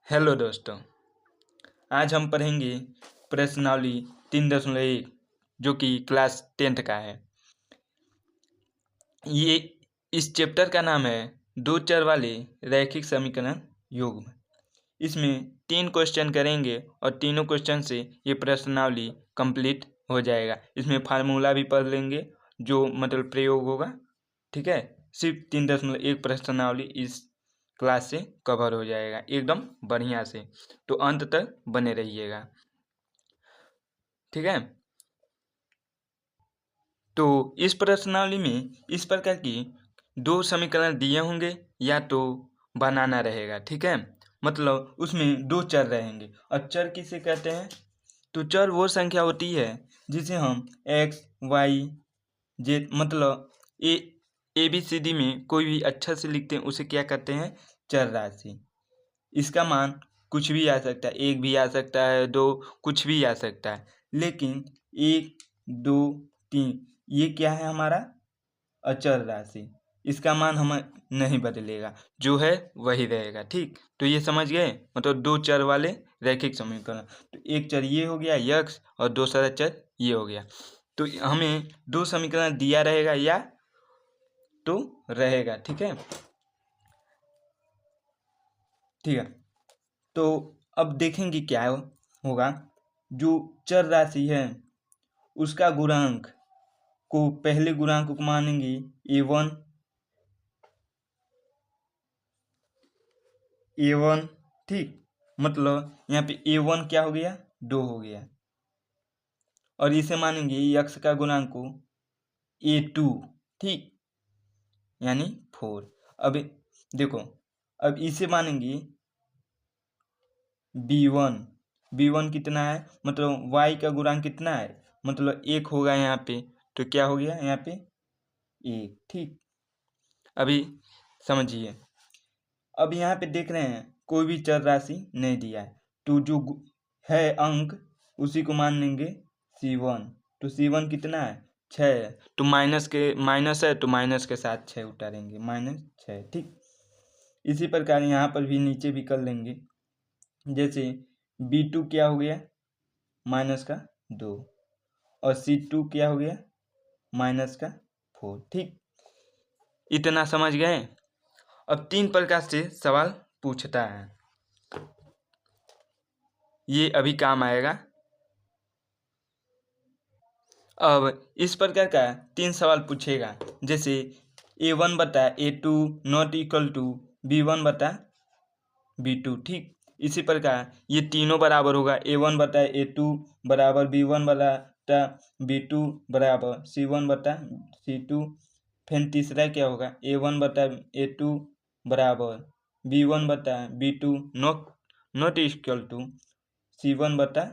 Hello दोस्तों, आज हम पढ़ेंगे प्रश्नावली 3.1 जो कि क्लास 10th का है। ये इस चैप्टर का नाम है दो चर वाले रैखिक समीकरण युग्म। इसमें 3 क्वेश्चन करेंगे और तीनों क्वेश्चन से ये प्रश्नावली कंप्लीट हो जाएगा। इसमें फार्मूला भी पढ़ लेंगे जो मतलब प्रयोग होगा। ठीक है, सिर्फ 3.1 प्रश्नावली इस क्लास से कवर हो जाएगा एकदम बढ़िया से, तो अंत तक बने रहिएगा। ठीक है, तो इस प्रश्नावली में इस प्रकार की दो समीकरण दिए होंगे या तो बनाना रहेगा। ठीक है, मतलब उसमें दो चर रहेंगे और चर किसे कहते हैं? तो चर वो संख्या होती है जिसे हम एक्स वाई जेड मतलब ए बी सी डी में कोई भी अक्षर से लिखते हैं, उसे क्या कहते हैं? चर राशि। इसका मान कुछ भी आ सकता है, एक भी आ सकता है, दो, कुछ भी आ सकता है, लेकिन एक दो तीन ये क्या है? हमारा अचर राशि। इसका मान हम नहीं बदलेगा, जो है वही रहेगा। ठीक, तो ये समझ गए, मतलब दो चर वाले रैखिक समीकरण। तो एक चर ये हो गया यक्स और दूसरा चर ये हो गया। तो हमें दो समीकरण दिया रहेगा या तो रहेगा। ठीक है, ठीक है, तो अब देखेंगे क्या होगा। जो चर राशि है उसका गुणांक को पहले गुणांक को मानेंगे a1 a1। ठीक, मतलब यहाँ पे a1 क्या हो गया? 2 हो गया, और इसे मानेंगे यक्स का गुणांक को a2। ठीक, यानी 4। अब देखो, अब इसे मानेंगे b1 कितना है? मतलब y का गुणांक कितना है? मतलब 1 होगा यहाँ पे, तो क्या हो गया यहाँ पे? 1। ठीक, अभी समझिए। अब यहाँ पे देख रहे हैं कोई भी चर राशि नहीं दिया है, तो जो है अंक उसी को मान लेंगे c1। तो c1 कितना है? 6। तो माइनस है तो माइनस के साथ 6 उतारेंगे, -6। ठीक, इसी प्रकार यहाँ पर भी नीचे भी कर लेंगे। जैसे b2 क्या हो गया? -2, और c2 क्या हो गया? -4। ठीक, इतना समझ गए। अब 3 प्रकार से सवाल पूछता है, ये अभी काम आएगा। अब इस प्रकार का 3 सवाल पूछेगा, जैसे a1 बता a2 not equal to b1 बता b2। ठीक, इसी प्रकार ये तीनों बराबर होगा, a1 बटा a2 बराबर b1 बटा b2 बराबर c1 बटा c2। फिर तीसरा क्या होगा? a1 बटा a2 बराबर b1 बटा b2 not equal to c1 बटा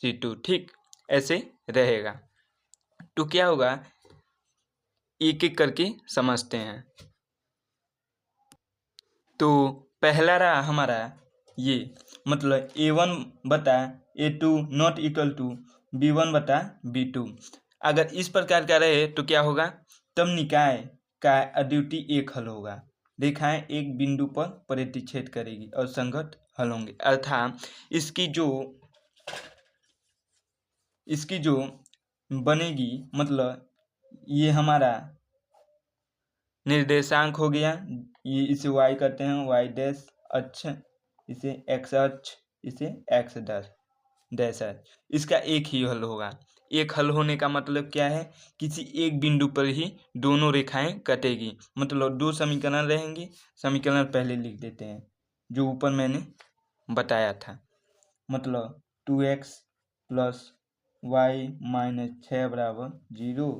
c2। ठीक, ऐसे रहेगा। तो क्या होगा, एक एक करके समझते हैं। तो पहला रहा हमारा ये, मतलब a1 बता a2 not equal to b1 बता b2। अगर इस प्रकार का रहे तो क्या होगा? तब निकाय का अद्वितीय एक हल होगा। रेखाएं एक बिंदु पर प्रतिच्छेद करेगी और संगत हल होंगे, अर्थात इसकी जो बनेगी, मतलब ये हमारा निर्देशांक हो गया, ये इसे y कहते हैं, y डैश अक्ष, इसे x अक्ष, इसे x डैश अक्ष। इसका एक ही हल होगा। एक हल होने का मतलब क्या है? किसी एक बिंदु पर ही दोनों रेखाएं कटेगी, मतलब दो समीकरण रहेंगे। समीकरण पहले लिख देते हैं जो ऊपर मैंने बताया था, मतलब 2x प्लस y माइनस 6 बराबर 0,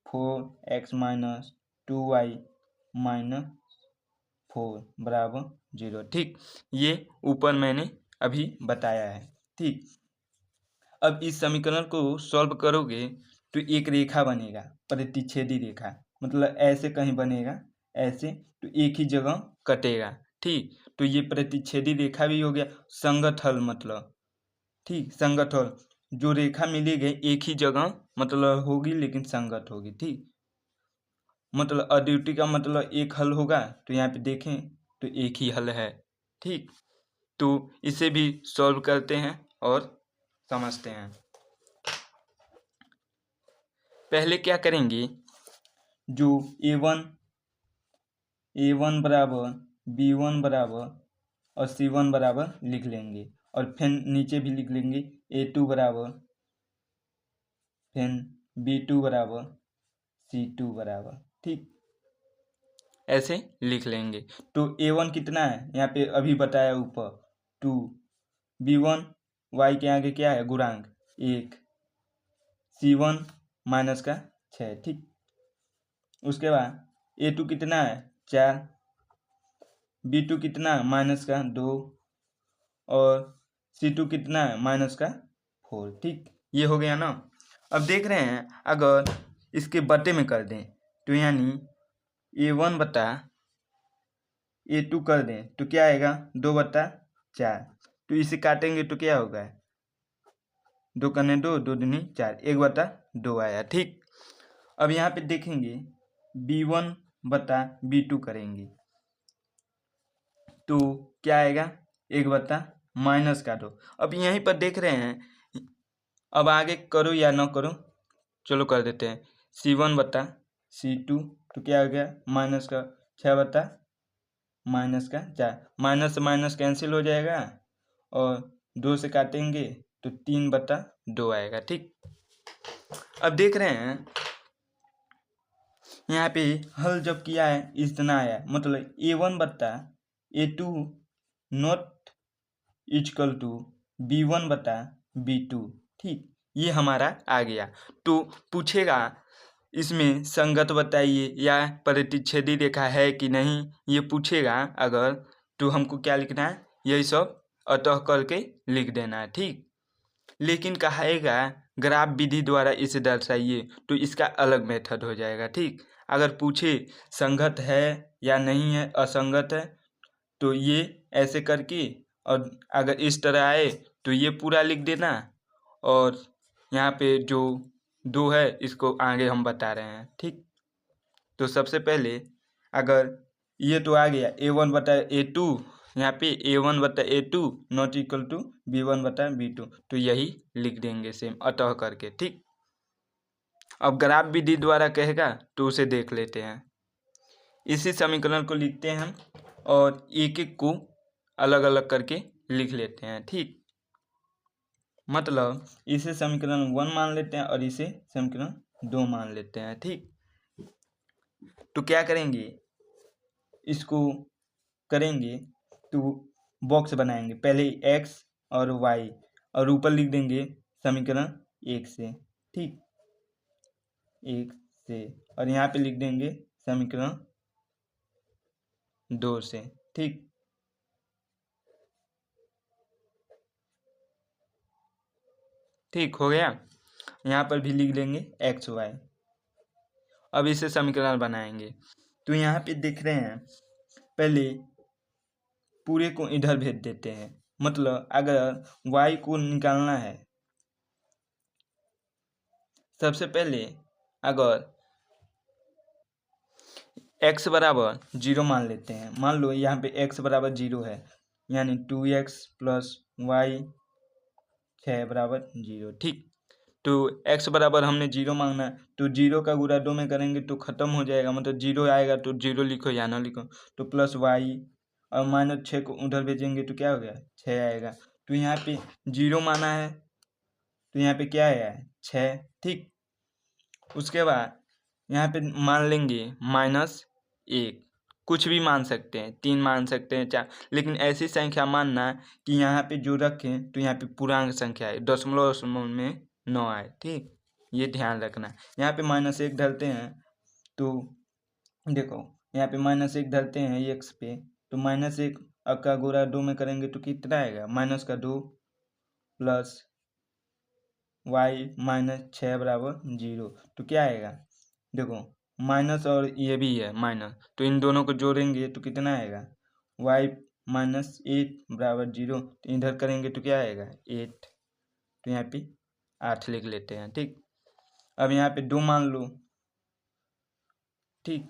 4x माइनस 2y माइनस 4 बराबर 0। ठीक, ये ऊपर मैंने अभी बताया है। ठीक, अब इस समीकरण को सॉल्व करोगे तो एक रेखा बनेगा, प्रतिच्छेदी रेखा, मतलब ऐसे कहीं बनेगा, ऐसे, तो एक ही जगह कटेगा। ठीक, तो ये प्रतिच्छेदी रेखा भी हो गया। संगत हल मतलब, ठीक, संगत हल, जो रेखा मिलेगी एक ही जगह मतलब होगी लेकिन संगत होगी। ठीक, मतलब अद्वितीय का मतलब एक हल होगा, तो यहाँ पे देखें तो एक ही हल है। ठीक, तो इसे भी सॉल्व करते हैं और समझते हैं। पहले क्या करेंगे, जो a1 बराबर b1 बराबर और c1 बराबर लिख लेंगे और फिर नीचे भी लिख लेंगे a2 बराबर फिर b2 बराबर c2 बराबर, ठीक ऐसे लिख लेंगे। तो a1 कितना है यहाँ पे अभी बताया ऊपर 2, b1 y के आगे क्या है गुणांक 1, c1 माइनस का 6, ठीक। उसके बाद a2 कितना है 4, b2 कितना है माइनस का 2 और c2 कितना है माइनस का 4, ठीक। ये हो गया ना। अब देख रहे हैं अगर इसके बटे में कर दें तो यानी a1 बटा a2 कर दें तो क्या आएगा 2/4। तो इसे काटेंगे तो क्या होगा 2 कने 2, 2 दूनी 4, 1/2 आया, ठीक। अब यहाँ पे देखेंगे b1 बटा b2 करेंगे तो क्या आएगा 1/-2। अब यहीं पर देख रहे हैं, अब आगे करो या ना करो, चलो कर देते हैं c1 बटा c2 तो क्या हो गया -6/-4, माइनस से माइनस कैंसिल हो जाएगा और 2 से काटेंगे तो 3/2 आएगा, ठीक। अब देख रहे हैं यहाँ पे हल जब किया है इतना आया, मतलब a1 बटा a2 not equal to b1 बटा b2, ठीक। ये हमारा आ गया। तो पूछेगा इसमें संगत बताइए या प्रतिच्छेदी रेखा है कि नहीं, ये पूछेगा अगर, तो हमको क्या लिखना है यही सब अतः करके लिख देना है, ठीक। लेकिन कहेगा ग्राफ विधि द्वारा इसे दर्शाइए तो इसका अलग मेथड हो जाएगा, ठीक। अगर पूछे संगत है या नहीं है, असंगत है, तो ये ऐसे करके, और अगर इस तरह आए तो ये पूरा लिख देना और यहाँ पे जो 2 है इसको आगे हम बता रहे हैं, ठीक। तो सबसे पहले अगर ये तो आ गया a1 बटा a2, यहाँ पे a1 बटा a2 not equal to b1 बटा b2, तो यही लिख देंगे सेम अतः करके, ठीक। अब ग्राफ विधि द्वारा कहेगा तो उसे देख लेते हैं। इसी समीकरण को लिखते हैं हम और एक एक को अलग अलग करके लिख लेते हैं, ठीक। मतलब इसे समीकरण 1 मान लेते हैं और इसे समीकरण 2 मान लेते हैं, ठीक। तो क्या करेंगे, इसको करेंगे तो बॉक्स बनाएंगे, पहले x और y और ऊपर लिख देंगे समीकरण 1 से, ठीक, 1 से, और यहाँ पे लिख देंगे समीकरण 2 से, ठीक। ठीक हो गया। यहाँ पर भी लिख लेंगे x y। अब इसे समीकरण बनाएंगे तो यहाँ पे देख रहे हैं पहले पूरे को इधर भेज देते हैं, मतलब अगर y को निकालना है सबसे पहले अगर x बराबर 0 मान लेते हैं, मान लो यहाँ पे x बराबर 0 है यानी 2x प्लस y 6 बराबर 0, ठीक। तो x बराबर हमने 0 मांगना है तो 0 का गुणा 2 में करेंगे तो ख़त्म हो जाएगा, मतलब 0 आएगा तो 0 लिखो या ना लिखो, तो प्लस y और -6 को उधर भेजेंगे तो क्या हो गया 6 आएगा। तो यहाँ पे 0 माना है तो यहाँ पे क्या आया है 6, ठीक। उसके बाद यहाँ पे मान लेंगे -1, कुछ भी मान सकते हैं, 3 मान सकते हैं 4, लेकिन ऐसी संख्या मानना कि यहाँ पे जो रखें तो यहाँ पे पूर्णांक संख्या है, दशमलव में 9 आए, ठीक। ये ध्यान रखना। यहाँ पे -1 डालते हैं तो देखो यहाँ पे -1 डालते हैं x पे तो -1 का गुणा 2 में करेंगे तो कितना आएगा -2 प्लस y -6 बराबर 0, तो क्या आएगा देखो माइनस और ये भी है माइनस, तो इन दोनों को जोड़ेंगे तो कितना आएगा y -8 बराबर 0, तो इधर करेंगे तो क्या आएगा 8, तो यहाँ पे 8 लिख लेते हैं, ठीक। अब यहाँ पे 2 मान लो, ठीक।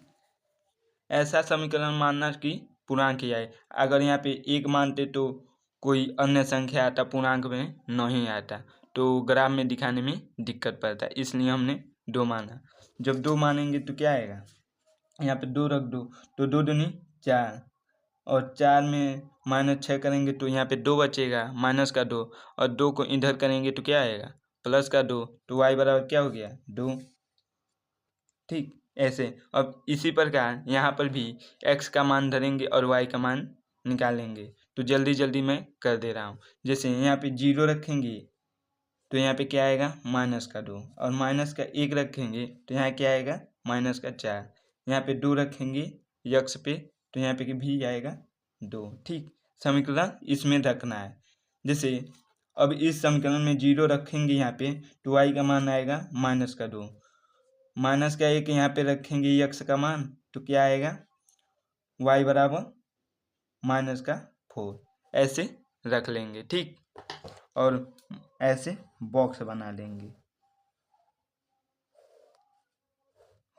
ऐसा समीकरण मानना कि पूर्णांक ही आए। अगर यहाँ पे 1 मानते तो कोई अन्य संख्या आता पूर्णांक में नहीं आता, तो ग्राफ में दिखाने में दिक्कत पड़ता है, इसलिए हमने 2 माना। जब 2 मानेंगे तो क्या आएगा, यहाँ पे 2 रख दो तो 2 दूनी 4, और 4 में -6 करेंगे तो यहाँ पे 2 बचेगा, -2, और 2 को इधर करेंगे तो क्या आएगा, +2, तो y बराबर क्या हो गया, 2। ठीक, ऐसे। अब इसी प्रकार यहाँ पर भी x का मान धरेंगे और y का मान निकालेंगे, तो जल्दी जल्दी मैं कर दे रहा हूँ। जैसे यहाँ पे 0 रखेंगे तो यहाँ पे क्या आएगा, -2, और -1 रखेंगे तो यहाँ क्या आएगा, -4। यहाँ पे 2 रखेंगे x पे तो यहाँ पे भी आएगा 2। ठीक, समीकरण इसमें रखना है। जैसे अब इस समीकरण में 0 रखेंगे यहाँ पे तो y का मान आएगा -2, -1 यहाँ पे रखेंगे x का मान तो क्या आएगा, y बराबर -4। ऐसे रख लेंगे। ठीक, और ऐसे बॉक्स बना लेंगे,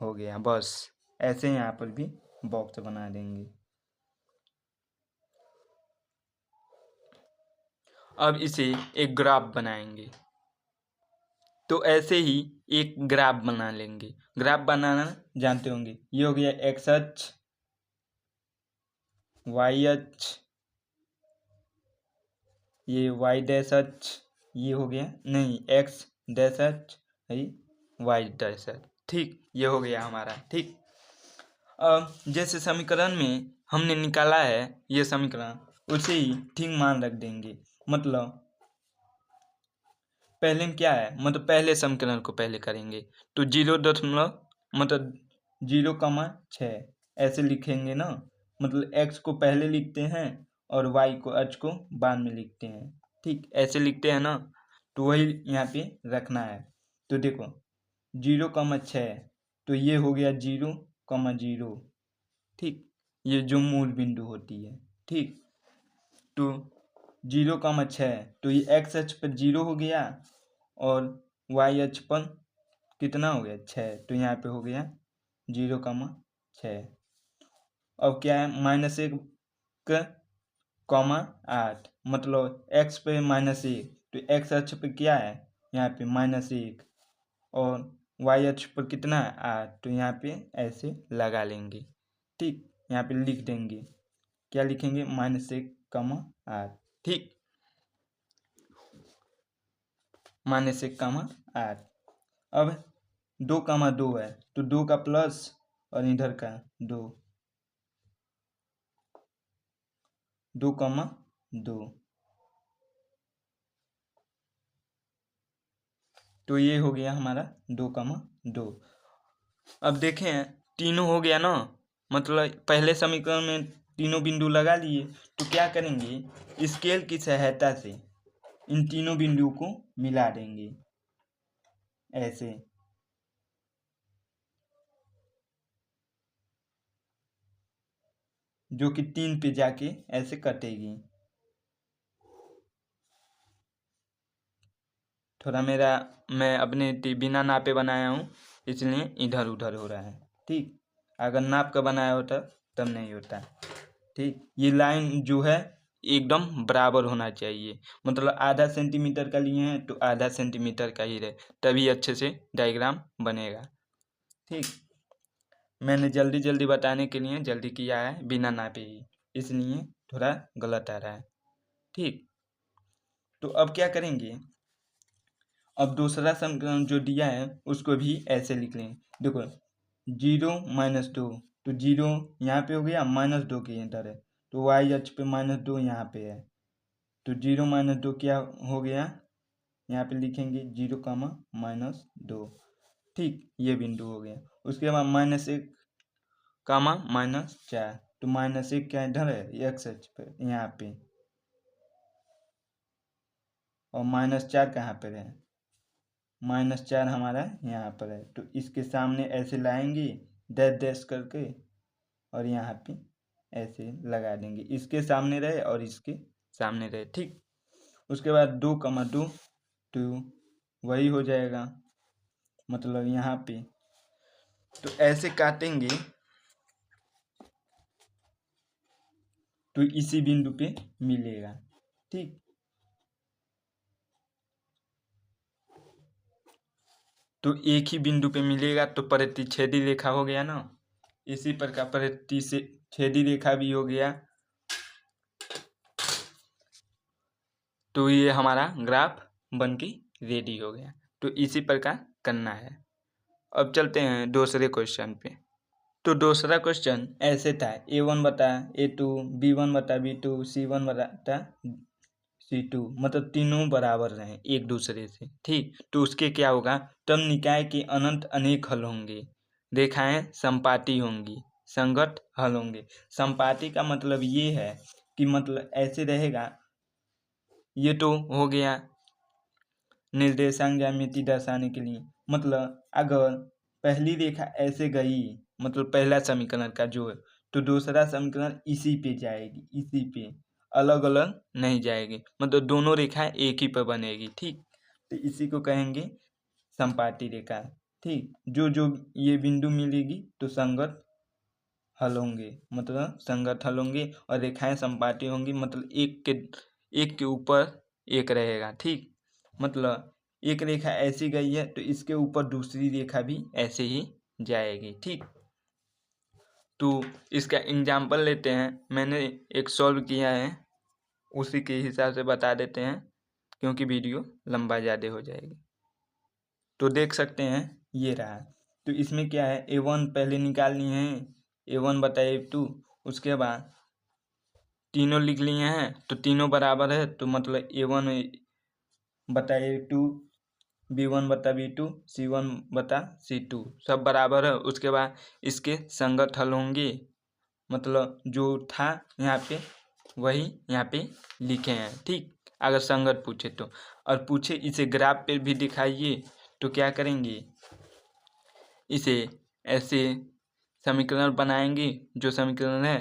हो गया बस। ऐसे यहाँ पर भी बॉक्स बना देंगे। अब इसे एक ग्राफ बनाएंगे, तो ऐसे ही एक ग्राफ बना लेंगे। ग्राफ बनाना जानते होंगे, ये हो गया x अक्ष, y अक्ष, ये y डैश अक्ष, ये हो गया नहीं x डैश अक्ष, y डैश अक्ष। ठीक, ये हो गया हमारा। ठीक, अब जैसे समीकरण में हमने निकाला है ये समीकरण, उसे ही ठीक मान रख देंगे। मतलब पहले क्या है, मतलब पहले समीकरण को पहले करेंगे, तो 0.6 ऐसे लिखेंगे ना, मतलब x को पहले लिखते हैं और y को अक्ष को बाद में लिखते हैं। ठीक, ऐसे लिखते हैं ना, तो वही यहाँ पे रखना है। तो देखो 0,6, तो ये हो गया 0,0। ठीक, ये जो मूल बिंदु होती है। ठीक, तो 0,6, तो ये x अक्ष पर 0 हो गया और y अक्ष पर कितना हो गया, 6, तो यहाँ पे हो गया 0,6। अब क्या है, -1,8, मतलब x पे -1, तो x अक्ष पे क्या है, यहाँ पे -1, और y अक्ष पर कितना है, 8, तो यहाँ पे ऐसे लगा लेंगे। ठीक, यहाँ पे लिख देंगे, क्या लिखेंगे, -1,8। ठीक, -1,8। अब 2,2 है तो 2 का प्लस और इधर का 2, 2,2, तो ये हो गया हमारा 2,2। अब देखें तीनों हो गया ना, मतलब पहले समीकरण में तीनों बिंदु लगा लिए, तो क्या करेंगे, स्केल की सहायता से इन तीनों बिंदुओं को मिला देंगे ऐसे। जो कि 3 पे जाके ऐसे कटेगी। थोड़ा मैं अपने बिना नापे बनाया हूँ, इसलिए इधर उधर हो रहा है। ठीक, अगर नाप का बनाया होता तब नहीं होता। ठीक, ये लाइन जो है एकदम बराबर होना चाहिए, मतलब आधा सेंटीमीटर का लिए हैं तो आधा सेंटीमीटर का ही रहे, तभी अच्छे से डायग्राम बनेगा। ठीक, मैंने जल्दी जल्दी बताने के लिए जल्दी किया है बिना नापे ही, इसलिए थोड़ा गलत आ रहा है। ठीक, तो अब क्या करेंगे, अब दूसरा समीकरण जो दिया है उसको भी ऐसे लिख लें। देखो 0 - 2, तो 0 यहाँ पे हो गया, -2 के इधर है, तो y अक्ष पे -2 यहाँ पे है, तो 0 - 2 क्या हो गया, यहाँ पे लिखेंगे 0, -2। ठीक, ये बिंदु हो गया। उसके बाद -1, -4, तो -1 क्या इधर है, x अक्ष पे यहाँ पे, और -4 कहाँ पर है, -4 हमारा यहाँ पर है, तो इसके सामने ऐसे लाएंगे डैश डैश करके, और यहाँ पे ऐसे लगा देंगे, इसके सामने रहे और इसके सामने रहे। ठीक, उसके बाद 2,2, तो वही हो जाएगा, मतलब यहाँ पे, तो ऐसे काटेंगे तो इसी बिंदु पे मिलेगा। ठीक। तो एक ही बिंदु पे मिलेगा तो प्रतिच्छेदी रेखा हो गया ना। इसी प्रकार प्रतिच्छेदी रेखा भी हो गया। तो ये हमारा ग्राफ बन के रेडी हो गया। तो इसी प्रकार करना है। अब चलते हैं दूसरे क्वेश्चन पे। तो दूसरा क्वेश्चन ऐसे था, A1 बटा A2, B1 बटा B2, C1 बटा C2, मतलब तीनों बराबर रहे एक दूसरे से, ठीक। तो उसके क्या होगा, तब निकाय के अनंत अनेक हल होंगे, रेखाएं संपाती होंगी, संगत हल होंगे। संपाती का मतलब ये है कि मतलब ऐसे रहेगा, ये तो हो गया निर्देशांक ज्यामिति दर्शाने के लिए। मतलब अगर पहली रेखा ऐसे गई, मतलब पहला समीकरण का जो है, तो दूसरा समीकरण इसी पे जाएगी, इसी पे, अलग अलग नहीं जाएगी, मतलब दोनों रेखाएं एक ही पर बनेगी, ठीक। तो इसी को कहेंगे संपाती रेखा, ठीक। जो जो ये बिंदु मिलेगी तो संगत हल होंगे, मतलब संगत हल होंगे, और रेखाएं संपाती होंगी, मतलब एक के ऊपर एक रहेगा, ठीक। मतलब एक रेखा ऐसी गई है तो इसके ऊपर दूसरी रेखा भी ऐसे ही जाएगी, ठीक। तो इसका एग्जाम्पल लेते हैं, मैंने एक सॉल्व किया है, उसी के हिसाब से बता देते हैं, क्योंकि वीडियो लंबा ज़्यादा हो जाएगी। तो देख सकते हैं ये रहा। तो इसमें क्या है, A1 पहले निकालनी है, A1 बटा A2, उसके बाद तीनों लिख लिए हैं, तो तीनों बराबर है, तो मतलब A1 बटा A2, B1 बटा B2, C1 बटा C2, सब बराबर है। उसके बाद इसके संगत हल होंगे, मतलब जो था यहाँ पे वही यहाँ पे लिखे हैं, ठीक। अगर संगत पूछे तो, और पूछे इसे ग्राफ पे भी दिखाइए, तो क्या करेंगे, इसे ऐसे समीकरण बनाएंगे, जो समीकरण है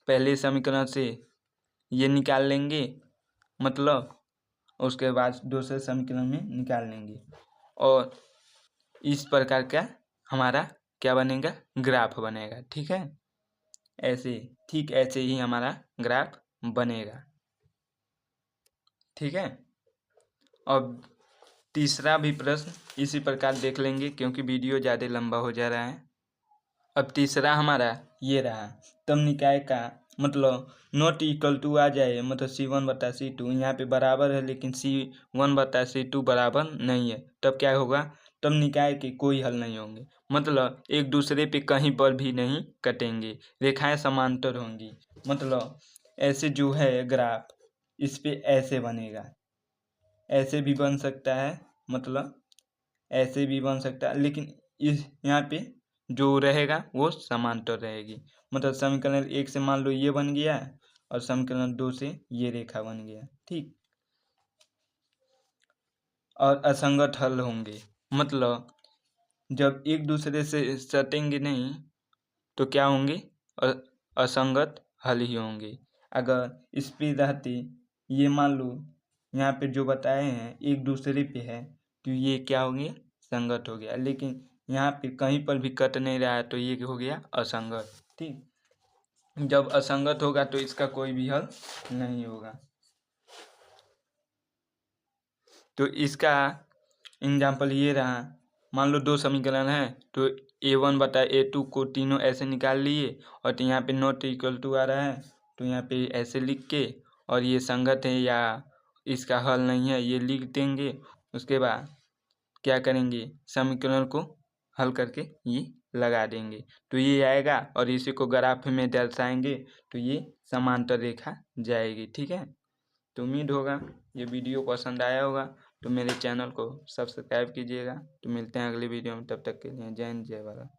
पहले समीकरण से ये निकाल लेंगे, मतलब उसके बाद दूसरे समीकरण में निकाल लेंगे, और इस प्रकार का हमारा क्या बनेगा, ग्राफ बनेगा, ठीक है। ऐसे, ठीक ऐसे ही हमारा ग्राफ बनेगा, ठीक है। अब तीसरा भी प्रश्न इसी प्रकार देख लेंगे, क्योंकि वीडियो ज़्यादा लंबा हो जा रहा है। अब तीसरा हमारा ये रहा, तब निकाय का मतलब नॉट इक्वल टू आ जाए, मतलब C1 बटा C2 यहाँ पे बराबर है, लेकिन C1 बटा C2 बराबर नहीं है, तब क्या होगा, तब निकाय के कोई हल नहीं होंगे, मतलब एक दूसरे पे कहीं पर भी नहीं कटेंगे, रेखाएं समांतर होंगी। मतलब ऐसे जो है ग्राफ, इस पे ऐसे बनेगा, ऐसे भी बन सकता है, मतलब ऐसे भी बन सकता है, लेकिन इस यहाँ पे जो रहेगा वो समांतर रहेगी। मतलब समीकरण 1 से मान लो ये बन गया, और समीकरण 2 से ये रेखा बन गया, ठीक। और असंगत हल होंगे, मतलब जब एक दूसरे से सटेंगे नहीं तो क्या होंगे, असंगत हल ही होंगे। अगर इस पे रहते, ये मान लो यहाँ पे जो बताए हैं एक दूसरे पे है, तो ये क्या हो गया, संगत हो गया, लेकिन यहाँ पे कहीं पर भी कट नहीं रहा है, तो ये हो गया असंगत, ठीक। जब असंगत होगा तो इसका कोई भी हल नहीं होगा। तो इसका एग्जाम्पल ये रहा, मान लो दो समीकरण है, तो A1 बटा A2 को तीनों ऐसे निकाल लिए, और तो यहाँ पे नॉट इक्वल टू आ रहा है, तो यहाँ पे ऐसे लिख के, और ये संगत है या इसका हल नहीं है ये लिख देंगे। उसके बाद क्या करेंगे, समीकरण को हल करके ये लगा देंगे, तो ये आएगा, और इसी को ग्राफ में दर्शाएंगे, तो ये समांतर रेखा जाएगी, ठीक है। तो उम्मीद होगा ये वीडियो पसंद आया होगा, तो मेरे चैनल को सब्सक्राइब कीजिएगा। तो मिलते हैं अगली वीडियो में, तब तक के लिए जय हिंद जय भारत।